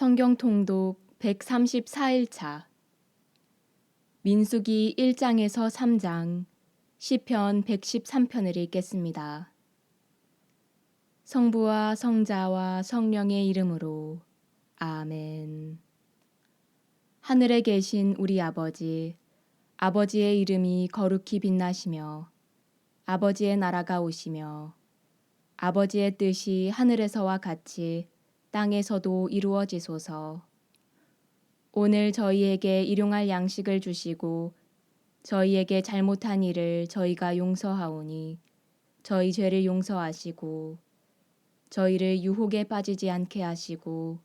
성경 통독 134일차 민수기 1장에서 3장 시편 113편을 읽겠습니다. 성부와 성자와 성령의 이름으로 아멘. 하늘에 계신 우리 아버지, 아버지의 이름이 거룩히 빛나시며 아버지의 나라가 오시며 아버지의 뜻이 하늘에서와 같이 땅에서도 이루어지소서. 오늘 저희에게 일용할 양식을 주시고 저희에게 잘못한 일을 저희가 용서하오니 저희 죄를 용서하시고 저희를 유혹에 빠지지 않게 하시고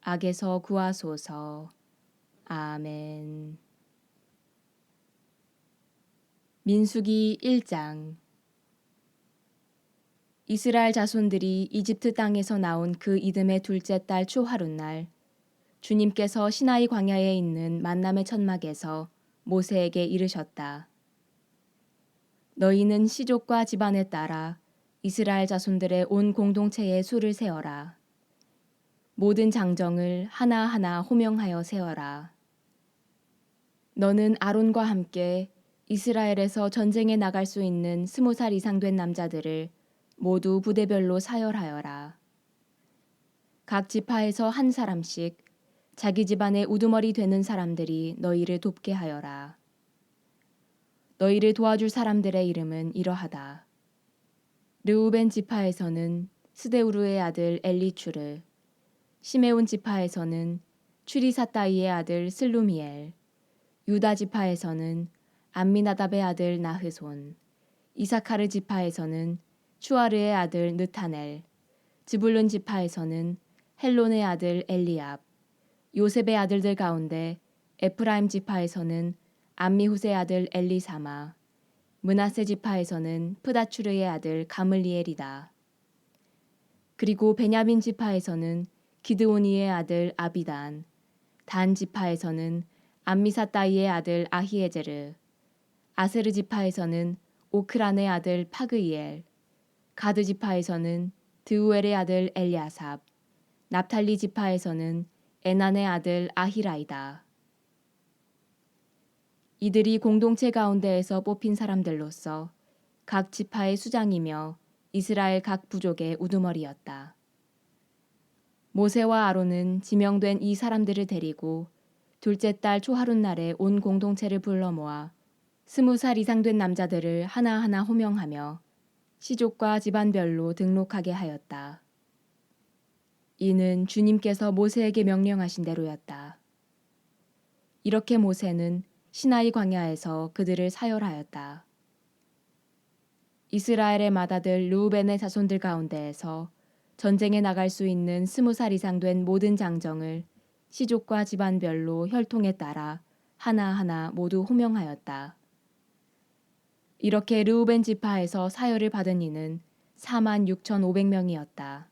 악에서 구하소서. 아멘. 민수기 1장. 이스라엘 자손들이 이집트 땅에서 나온 그 이듬해 둘째 달 초하룻날 주님께서 시나이 광야에 있는 만남의 천막에서 모세에게 이르셨다. 너희는 시족과 집안에 따라 이스라엘 자손들의 온 공동체에 수를 세어라. 모든 장정을 하나하나 호명하여 세어라. 너는 아론과 함께 이스라엘에서 전쟁에 나갈 수 있는 20살 이상 된 남자들을 모두 부대별로 사열하여라. 각 지파에서 한 사람씩 자기 집안의 우두머리 되는 사람들이 너희를 돕게 하여라. 너희를 도와줄 사람들의 이름은 이러하다. 르우벤 지파에서는 스데우르의 아들 엘리추르, 시메온 지파에서는 추리사따이의 아들 슬루미엘, 유다 지파에서는 암미나답의 아들 나흐손, 이사카르 지파에서는 추아르의 아들 느타넬, 지불룬 지파에서는 헬론의 아들 엘리압, 요셉의 아들들 가운데 에프라임 지파에서는 암미훗의 아들 엘리사마, 므낫세 지파에서는 프다추르의 아들 가물리엘이다. 그리고 베냐민 지파에서는 기드오니의 아들 아비단, 단 지파에서는 암미사따이의 아들 아히에제르, 아세르 지파에서는 오크란의 아들 파그이엘, 가드 지파에서는 드우엘의 아들 엘야삽, 납탈리 지파에서는 에난의 아들 아히라이다. 이들이 공동체 가운데에서 뽑힌 사람들로서 각 지파의 수장이며 이스라엘 각 부족의 우두머리였다. 모세와 아론은 지명된 이 사람들을 데리고 둘째 달 초하룻날에 온 공동체를 불러 모아 20살 이상 된 남자들을 하나하나 호명하며 시족과 집안별로 등록하게 하였다. 이는 주님께서 모세에게 명령하신 대로였다. 이렇게 모세는 시나이 광야에서 그들을 사열하였다. 이스라엘의 맏아들 르우벤의 자손들 가운데에서 전쟁에 나갈 수 있는 20살 이상 된 모든 장정을 시족과 집안별로 혈통에 따라 하나하나 모두 호명하였다. 이렇게 르우벤 지파에서 사열을 받은 이는 46,500명이었다.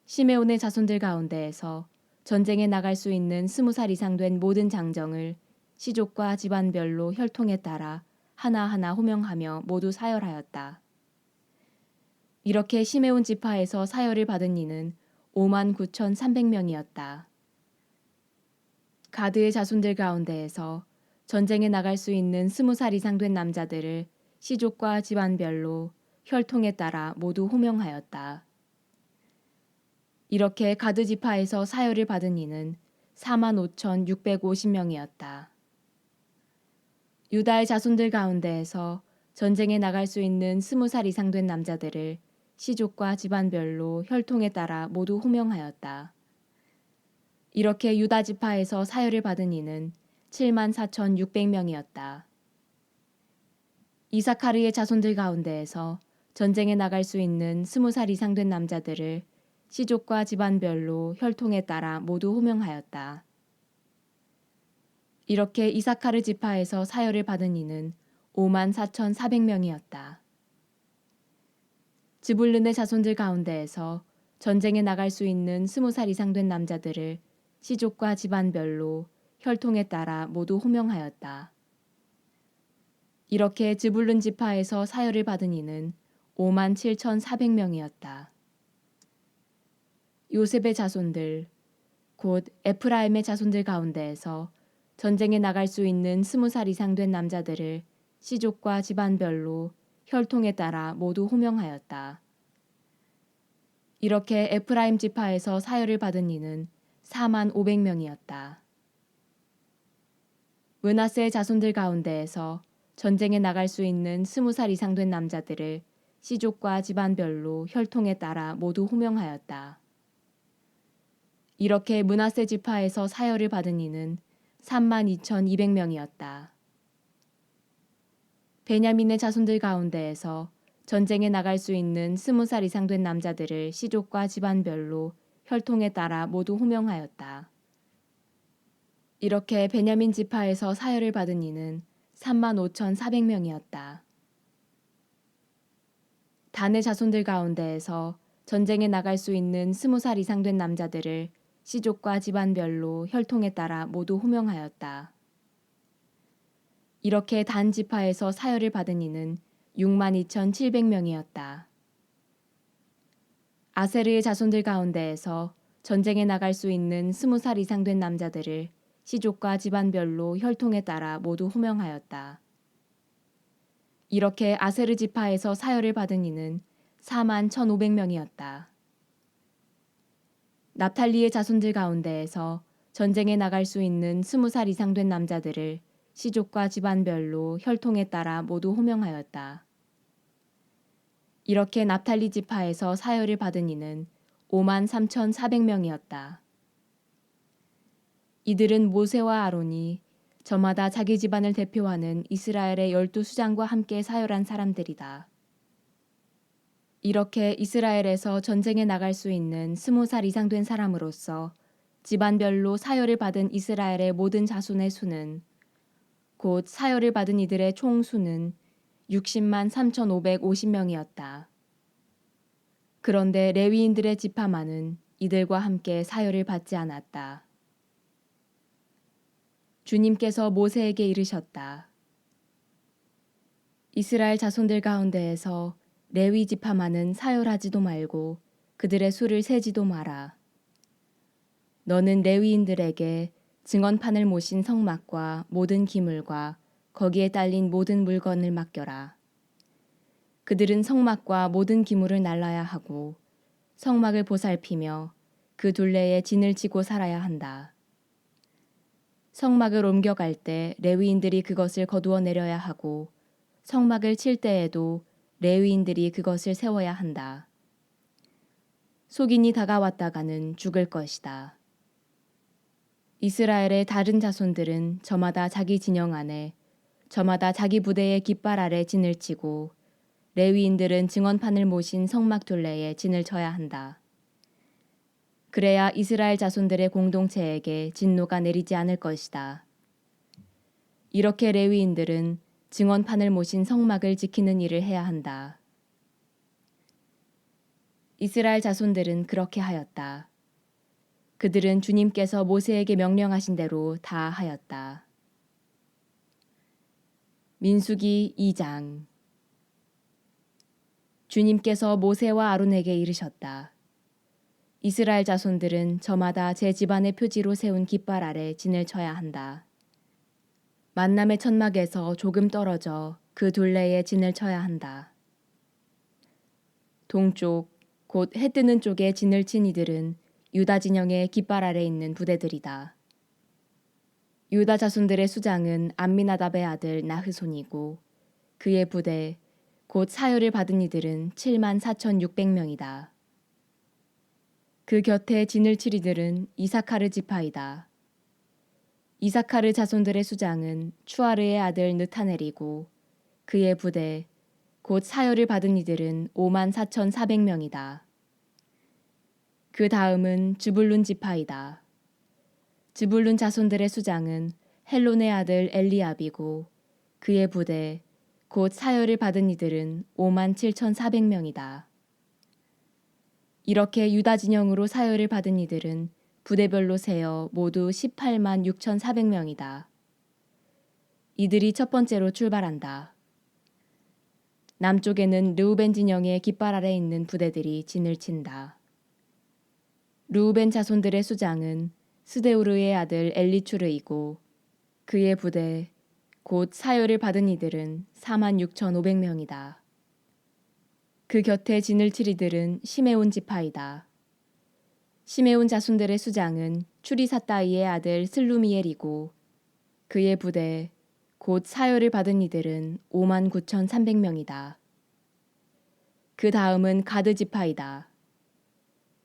시메온의 자손들 가운데에서 전쟁에 나갈 수 있는 20살 이상 된 모든 장정을 시족과 집안별로 혈통에 따라 하나하나 호명하며 모두 사열하였다. 이렇게 시메온 지파에서 사열을 받은 이는 59,300명이었다. 가드의 자손들 가운데에서 전쟁에 나갈 수 있는 20살 이상 된 남자들을 시족과 집안별로 혈통에 따라 모두 호명하였다. 이렇게 가드 지파에서 사열을 받은 이는 45,650명이었다. 유다의 자손들 가운데에서 전쟁에 나갈 수 있는 20살 이상 된 남자들을 시족과 집안별로 혈통에 따라 모두 호명하였다. 이렇게 유다 지파에서 사열을 받은 이는 74,600명이었다. 이사카르의 자손들 가운데에서 전쟁에 나갈 수 있는 20살 이상 된 남자들을 시족과 집안별로 혈통에 따라 모두 호명하였다. 이렇게 이사카르 지파에서 사열을 받은 이는 54,400명이었다. 지불룬의 자손들 가운데에서 전쟁에 나갈 수 있는 20살 이상 된 남자들을 시족과 집안별로 혈통에 따라 모두 호명하였다. 이렇게 지불룬 지파에서 사열을 받은 이는 57,400명이었다. 요셉의 자손들 곧 에프라임의 자손들 가운데에서 전쟁에 나갈 수 있는 20살 이상 된 남자들을 씨족과 집안별로 혈통에 따라 모두 호명하였다. 이렇게 에프라임 지파에서 사열을 받은 이는 4만 500명이었다. 므낫세의 자손들 가운데에서 전쟁에 나갈 수 있는 20살 이상 된 남자들을 씨족과 집안별로 혈통에 따라 모두 호명하였다. 이렇게 므낫세 지파에서 사열을 받은 이는 32,200명이었다. 베냐민의 자손들 가운데에서 전쟁에 나갈 수 있는 20살 이상 된 남자들을 씨족과 집안별로 혈통에 따라 모두 호명하였다. 이렇게 베냐민 지파에서 사열을 받은 이는 35,400명이었다. 단의 자손들 가운데에서 전쟁에 나갈 수 있는 20살 이상 된 남자들을 씨족과 집안별로 혈통에 따라 모두 호명하였다. 이렇게 단 지파에서 사열을 받은 이는 62,700명이었다. 아세르의 자손들 가운데에서 전쟁에 나갈 수 있는 20살 이상 된 남자들을 씨족과 집안별로 혈통에 따라 모두 호명하였다. 이렇게 아세르 지파에서 사열을 받은 이는 41,500명이었다. 납탈리의 자손들 가운데에서 전쟁에 나갈 수 있는 20살 이상 된 남자들을 씨족과 집안별로 혈통에 따라 모두 호명하였다. 이렇게 납탈리 지파에서 사열을 받은 이는 53,400명이었다. 이들은 모세와 아론이 저마다 자기 집안을 대표하는 이스라엘의 12수장과 함께 사열한 사람들이다. 이렇게 이스라엘에서 전쟁에 나갈 수 있는 20살 이상 된 사람으로서 집안별로 사열을 받은 이스라엘의 모든 자손의 수는 곧 사열을 받은 이들의 총 수는 60만 3,550명이었다. 그런데 레위인들의 지파만은 이들과 함께 사열을 받지 않았다. 주님께서 모세에게 이르셨다. 이스라엘 자손들 가운데에서 레위 지파만은 사열하지도 말고 그들의 수를 세지도 마라. 너는 레위인들에게 증언판을 모신 성막과 모든 기물과 거기에 딸린 모든 물건을 맡겨라. 그들은 성막과 모든 기물을 날라야 하고 성막을 보살피며 그 둘레에 진을 치고 살아야 한다. 성막을 옮겨갈 때 레위인들이 그것을 거두어 내려야 하고 성막을 칠 때에도 레위인들이 그것을 세워야 한다. 속인이 다가왔다가는 죽을 것이다. 이스라엘의 다른 자손들은 저마다 자기 진영 안에 저마다 자기 부대의 깃발 아래 진을 치고 레위인들은 증언판을 모신 성막 둘레에 진을 쳐야 한다. 그래야 이스라엘 자손들의 공동체에게 진노가 내리지 않을 것이다. 이렇게 레위인들은 증언판을 모신 성막을 지키는 일을 해야 한다. 이스라엘 자손들은 그렇게 하였다. 그들은 주님께서 모세에게 명령하신 대로 다 하였다. 민수기 2장. 주님께서 모세와 아론에게 이르셨다. 이스라엘 자손들은 저마다 제 집안의 표지로 세운 깃발 아래 진을 쳐야 한다. 만남의 천막에서 조금 떨어져 그 둘레에 진을 쳐야 한다. 동쪽, 곧 해 뜨는 쪽에 진을 친 이들은 유다 진영의 깃발 아래 있는 부대들이다. 유다 자손들의 수장은 암미나답의 아들 나흐손이고 그의 부대, 곧 사열을 받은 이들은 74,600명이다. 그 곁에 진을 칠 이들은 이사카르 지파이다. 이사카르 자손들의 수장은 추아르의 아들 느타넬이고 그의 부대, 곧 사열을 받은 이들은 54,400명이다. 그 다음은 즈불룬 지파이다. 즈불룬 자손들의 수장은 헬론의 아들 엘리압이고 그의 부대, 곧 사열을 받은 이들은 57,400명이다. 이렇게 유다 진영으로 사열을 받은 이들은 부대별로 세어 모두 18만 6,400명이다. 이들이 첫 번째로 출발한다. 남쪽에는 르우벤 진영의 깃발 아래 있는 부대들이 진을 친다. 르우벤 자손들의 수장은 스데우르의 아들 엘리추르이고 그의 부대 곧 사열을 받은 이들은 46,500명이다. 그 곁에 진을 칠 이들은 시메온 지파이다. 시메온 자손들의 수장은 추리사따이의 아들 슬루미엘이고 그의 부대 곧 사열을 받은 이들은 59,300명이다. 그 다음은 가드 지파이다.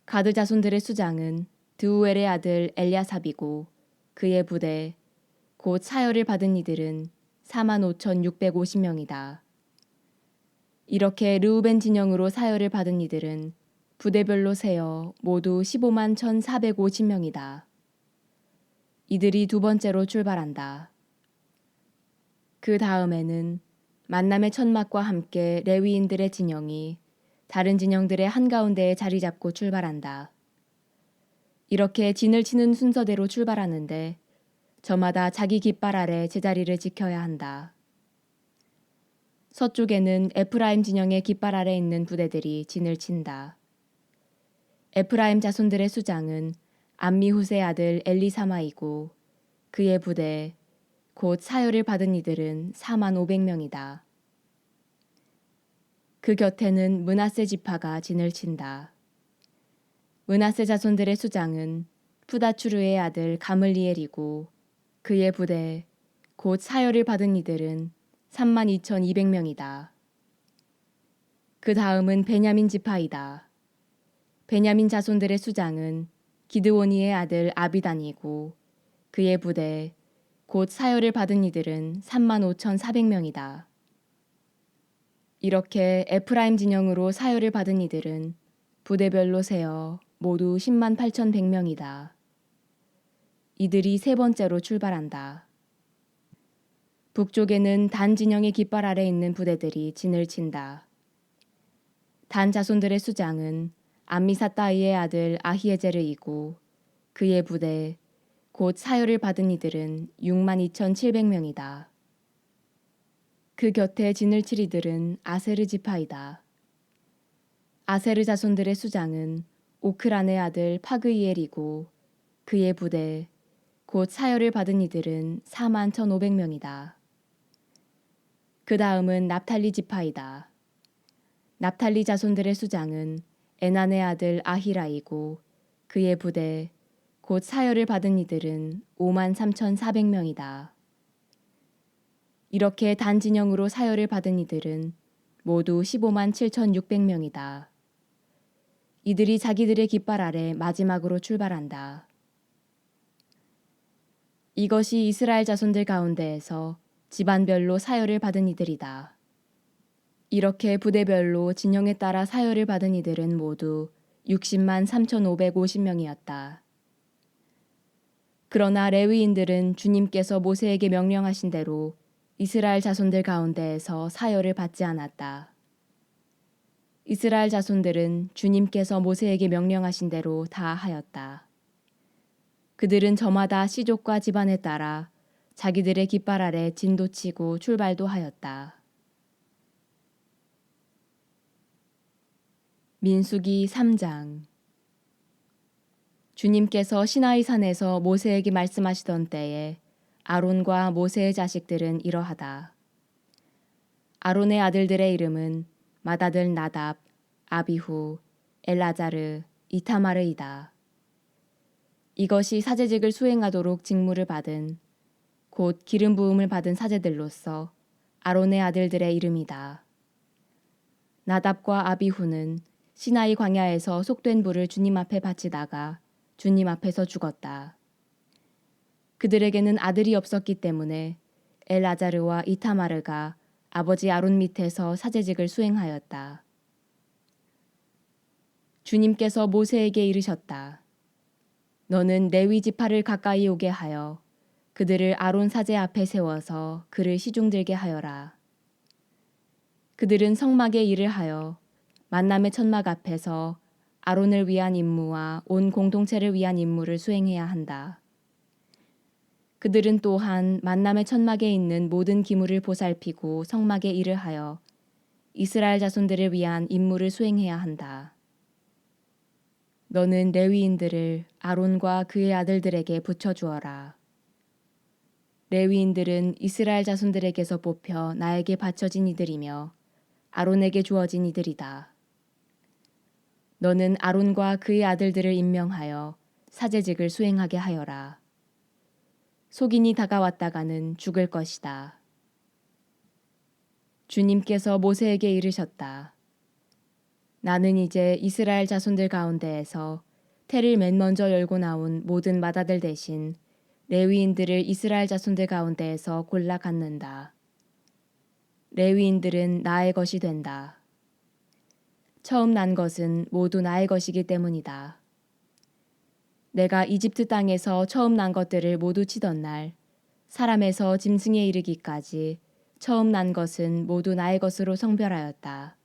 가드 자손들의 수장은 드우엘의 아들 엘야삽이고 그의 부대 곧 사열을 받은 이들은 45,650명이다. 이렇게 르우벤 진영으로 사열을 받은 이들은 부대별로 세어 모두 15만 1,450명이다. 이들이 두 번째로 출발한다. 그 다음에는 만남의 천막과 함께 레위인들의 진영이 다른 진영들의 한가운데에 자리 잡고 출발한다. 이렇게 진을 치는 순서대로 출발하는데 저마다 자기 깃발 아래 제자리를 지켜야 한다. 서쪽에는 에프라임 진영의 깃발 아래 있는 부대들이 진을 친다. 에프라임 자손들의 수장은 암미훗의 아들 엘리사마이고 그의 부대 곧 사열을 받은 이들은 45,000명이다. 그 곁에는 므낫세 지파가 진을 친다. 므낫세 자손들의 수장은 푸다추르의 아들 가물리엘이고 그의 부대 곧 사열을 받은 이들은 32,200명이다. 그 다음은 베냐민 지파이다. 베냐민 자손들의 수장은 기드오니의 아들 아비단이고 그의 부대 곧 사열을 받은 이들은 35,400명이다. 이렇게 에프라임 진영으로 사열을 받은 이들은 부대별로 세어 모두 10만 8,100명이다. 이들이 세 번째로 출발한다. 북쪽에는 단 진영의 깃발 아래 있는 부대들이 진을 친다. 단 자손들의 수장은 암미사따이의 아들 아히에제르이고 그의 부대 곧 사열을 받은 이들은 6만 2,700명이다. 그 곁에 진을 칠 이들은 아세르 지파이다. 아세르 자손들의 수장은 오크란의 아들 파그이엘이고 그의 부대 곧 사열을 받은 이들은 4만 1,500명이다. 그 다음은 납탈리 지파이다. 납탈리 자손들의 수장은 에난의 아들 아히라이고 그의 부대 곧 사열을 받은 이들은 5만 3,400명이다. 이렇게 단 진영으로 사열을 받은 이들은 모두 15만 7,600명이다. 이들이 자기들의 깃발 아래 마지막으로 출발한다. 이것이 이스라엘 자손들 가운데에서 집안별로 사열을 받은 이들이다. 이렇게 부대별로 진영에 따라 사열을 받은 이들은 모두 60만 3,550명이었다. 그러나 레위인들은 주님께서 모세에게 명령하신 대로 이스라엘 자손들 가운데에서 사열을 받지 않았다. 이스라엘 자손들은 주님께서 모세에게 명령하신 대로 다 하였다. 그들은 저마다 씨족과 집안에 따라 자기들의 깃발 아래 진도 치고 출발도 하였다. 민수기 3장. 주님께서 시나이 산에서 모세에게 말씀하시던 때에 아론과 모세의 자식들은 이러하다. 아론의 아들들의 이름은 맏아들 나답, 아비후, 엘라자르, 이타마르이다. 이것이 사제직을 수행하도록 직무를 받은 곧 기름 부음을 받은 사제들로서 아론의 아들들의 이름이다. 나답과 아비후는 시나이 광야에서 속된 불을 주님 앞에 바치다가 주님 앞에서 죽었다. 그들에게는 아들이 없었기 때문에 엘아자르와 이타마르가 아버지 아론 밑에서 사제직을 수행하였다. 주님께서 모세에게 이르셨다. 너는 레위 지파를 가까이 오게 하여 그들을 아론 사제 앞에 세워서 그를 시중들게 하여라. 그들은 성막에 일을 하여 만남의 천막 앞에서 아론을 위한 임무와 온 공동체를 위한 임무를 수행해야 한다. 그들은 또한 만남의 천막에 있는 모든 기물을 보살피고 성막에 일을 하여 이스라엘 자손들을 위한 임무를 수행해야 한다. 너는 레위인들을 아론과 그의 아들들에게 붙여주어라. 레위인들은 이스라엘 자손들에게서 뽑혀 나에게 바쳐진 이들이며 아론에게 주어진 이들이다. 너는 아론과 그의 아들들을 임명하여 사제직을 수행하게 하여라. 속인이 다가왔다가는 죽을 것이다. 주님께서 모세에게 이르셨다. 나는 이제 이스라엘 자손들 가운데에서 태를 맨 먼저 열고 나온 모든 맏아들 대신 레위인들을 이스라엘 자손들 가운데에서 골라 갖는다. 레위인들은 나의 것이 된다. 처음 난 것은 모두 나의 것이기 때문이다. 내가 이집트 땅에서 처음 난 것들을 모두 치던 날, 사람에서 짐승에 이르기까지 처음 난 것은 모두 나의 것으로 성별하였다.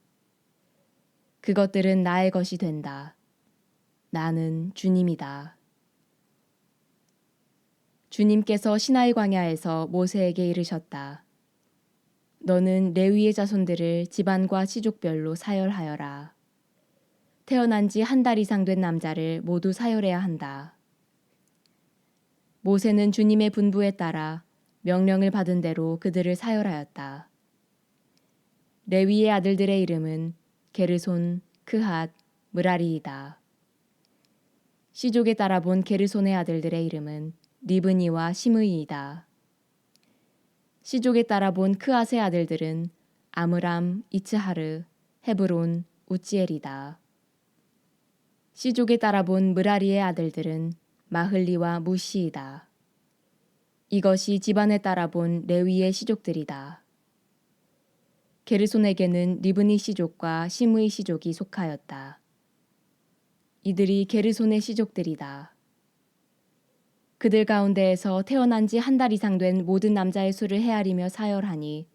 그것들은 나의 것이 된다. 나는 주님이다. 주님께서 시나이 광야에서 모세에게 이르셨다. 너는 레위의 자손들을 집안과 시족별로 사열하여라. 태어난 지 한 달 이상 된 남자를 모두 사열해야 한다. 모세는 주님의 분부에 따라 명령을 받은 대로 그들을 사열하였다. 레위의 아들들의 이름은 게르손, 크핫, 므라리이다. 시족에 따라 본 게르손의 아들들의 이름은 리브니와 시므이이다. 시족에 따라 본 크핫의 아들들은 아므람, 이츠하르, 헤브론, 우찌엘이다. 시족에 따라 본 므라리의 아들들은 마흘리와 무시이다. 이것이 집안에 따라 본 레위의 시족들이다. 게르손에게는 리브니 시족과 시므이 시족이 속하였다. 이들이 게르손의 시족들이다. 그들 가운데에서 태어난 지 한 달 이상 된 모든 남자의 수를 헤아리며 사열하니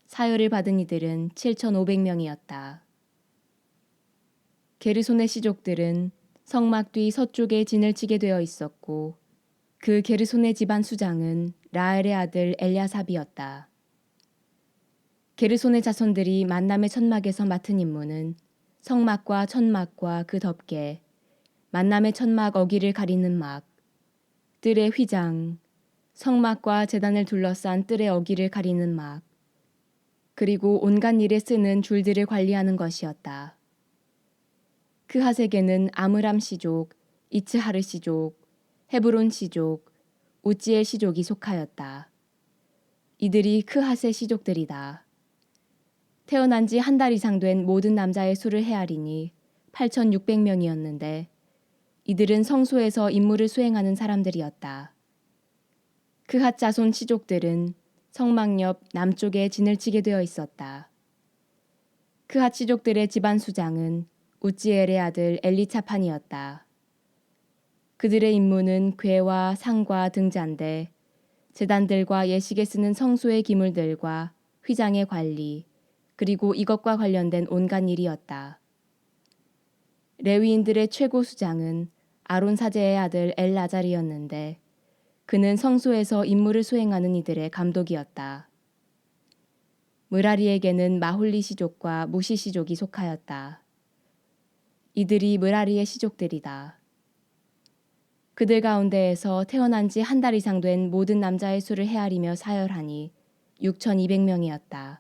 사열을 받은 이들은 7,500명이었다. 게르손의 시족들은 성막 뒤 서쪽에 진을 치게 되어 있었고 그 게르손의 집안 수장은 라엘의 아들 엘야삽이었다. 게르손의 자손들이 만남의 천막에서 맡은 임무는 성막과 천막과 그 덮개, 만남의 천막 어기를 가리는 막, 뜰의 휘장, 성막과 제단을 둘러싼 뜰의 어기를 가리는 막, 그리고 온갖 일에 쓰는 줄들을 관리하는 것이었다. 크핫에게는 아므람 시족, 이츠하르 시족, 헤브론 시족, 우찌엘 시족이 속하였다. 이들이 크핫의 시족들이다. 태어난 지 한 달 이상 된 모든 남자의 수를 헤아리니 8,600명이었는데 이들은 성소에서 임무를 수행하는 사람들이었다. 크핫 자손 시족들은 성막 옆 남쪽에 진을 치게 되어 있었다. 크핫 시족들의 집안 수장은 우찌엘의 아들 엘리차판이었다. 그들의 임무는 궤와 상과 등잔대, 제단들과 예식에 쓰는 성소의 기물들과 휘장의 관리, 그리고 이것과 관련된 온갖 일이었다. 레위인들의 최고 수장은 아론 사제의 아들 엘라잘이었는데 그는 성소에서 임무를 수행하는 이들의 감독이었다. 므라리에게는 마홀리 시족과 무시 시족이 속하였다. 이들이 므라리의 시족들이다. 그들 가운데에서 태어난 지 한 달 이상 된 모든 남자의 수를 헤아리며 사열하니 6,200명이었다.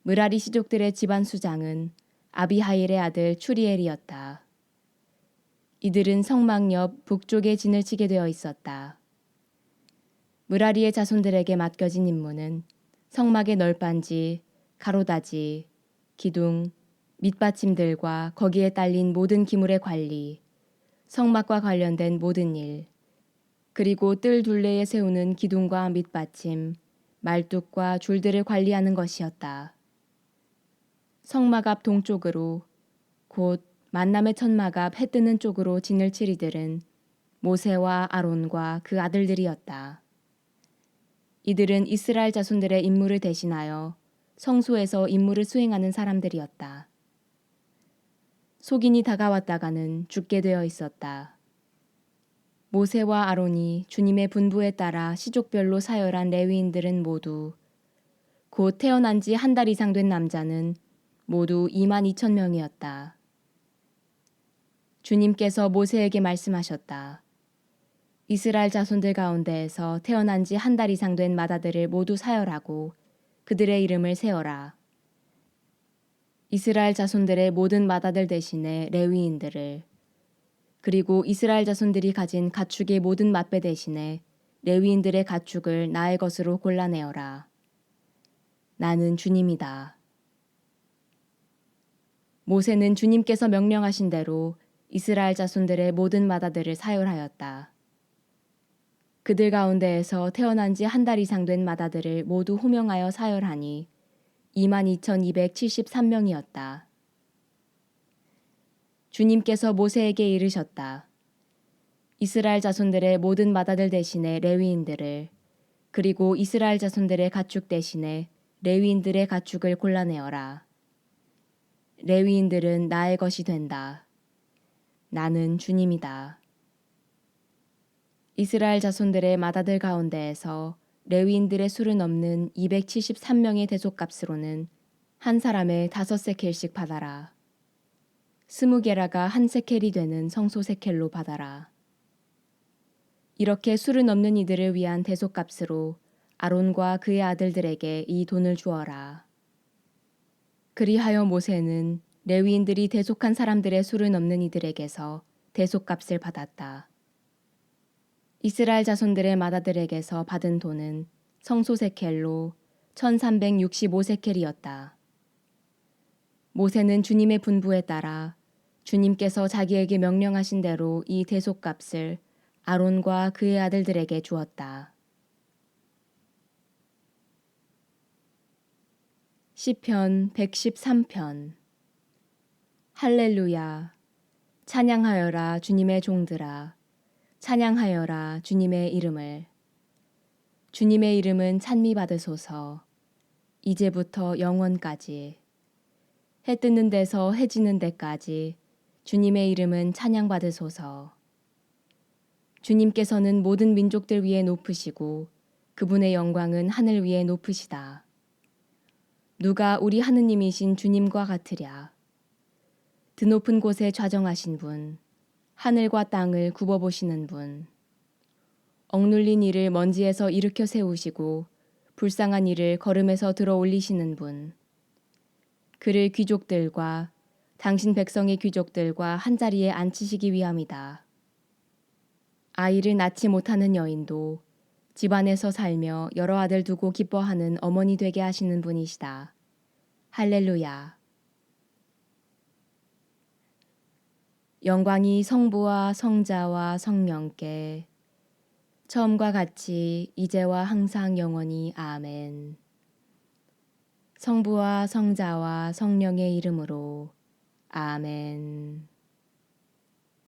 므라리 시족들의 집안 수장은 아비하일의 아들 추리엘이었다. 이들은 성막 옆 북쪽에 진을 치게 되어 있었다. 므라리의 자손들에게 맡겨진 임무는 성막의 널빤지, 가로다지, 기둥, 밑받침들과 거기에 딸린 모든 기물의 관리, 성막과 관련된 모든 일, 그리고 뜰 둘레에 세우는 기둥과 밑받침, 말뚝과 줄들을 관리하는 것이었다. 성막 앞 동쪽으로 곧 만남의 천막 앞 해 뜨는 쪽으로 진을 칠 이들은 모세와 아론과 그 아들들이었다. 이들은 이스라엘 자손들의 임무를 대신하여 성소에서 임무를 수행하는 사람들이었다. 속인이 다가왔다가는 죽게 되어 있었다. 모세와 아론이 주님의 분부에 따라 시족별로 사열한 레위인들은 모두 곧 태어난 지 한 달 이상 된 남자는 모두 22,000명이었다. 주님께서 모세에게 말씀하셨다. 이스라엘 자손들 가운데에서 태어난 지 한 달 이상 된 맏아들을 모두 사열하고 그들의 이름을 세어라. 이스라엘 자손들의 모든 맏아들 대신에 레위인들을, 그리고 이스라엘 자손들이 가진 가축의 모든 맏배 대신에 레위인들의 가축을 나의 것으로 골라내어라. 나는 주님이다. 모세는 주님께서 명령하신 대로 이스라엘 자손들의 모든 맏아들을 사열하였다. 그들 가운데에서 태어난 지 한 달 이상 된 맏아들을 모두 호명하여 사열하니 22,273명이었다. 주님께서 모세에게 이르셨다. 이스라엘 자손들의 모든 맏아들 대신에 레위인들을, 그리고 이스라엘 자손들의 가축 대신에 레위인들의 가축을 골라내어라. 레위인들은 나의 것이 된다. 나는 주님이다. 이스라엘 자손들의 맏아들 가운데에서 레위인들의 수를 넘는 273명의 대속값으로는 한 사람에 5세켈씩 받아라. 20게라가 한 세켈이 되는 성소 세켈로 받아라. 이렇게 수를 넘는 이들을 위한 대속값으로 아론과 그의 아들들에게 이 돈을 주어라. 그리하여 모세는 레위인들이 대속한 사람들의 수를 넘는 이들에게서 대속값을 받았다. 이스라엘 자손들의 맏아들에게서 받은 돈은 성소 세켈로 1365세켈이었다. 모세는 주님의 분부에 따라 주님께서 자기에게 명령하신 대로 이 대속값을 아론과 그의 아들들에게 주었다. 시편 113편. 할렐루야. 찬양하여라 주님의 종들아. 찬양하여라 주님의 이름을. 주님의 이름은 찬미 받으소서. 이제부터 영원까지. 해 뜨는 데서 해 지는 데까지 주님의 이름은 찬양 받으소서. 주님께서는 모든 민족들 위에 높으시고 그분의 영광은 하늘 위에 높으시다. 누가 우리 하느님이신 주님과 같으랴. 드높은 곳에 좌정하신 분, 하늘과 땅을 굽어보시는 분, 억눌린 이를 먼지에서 일으켜 세우시고 불쌍한 이를 걸음에서 들어 올리시는 분, 그를 귀족들과 당신 백성의 귀족들과 한자리에 앉히시기 위함이다. 아이를 낳지 못하는 여인도 집안에서 살며 여러 아들 두고 기뻐하는 어머니 되게 하시는 분이시다. 할렐루야. 영광이 성부와 성자와 성령께 처음과 같이 이제와 항상 영원히 아멘. 성부와 성자와 성령의 이름으로 아멘.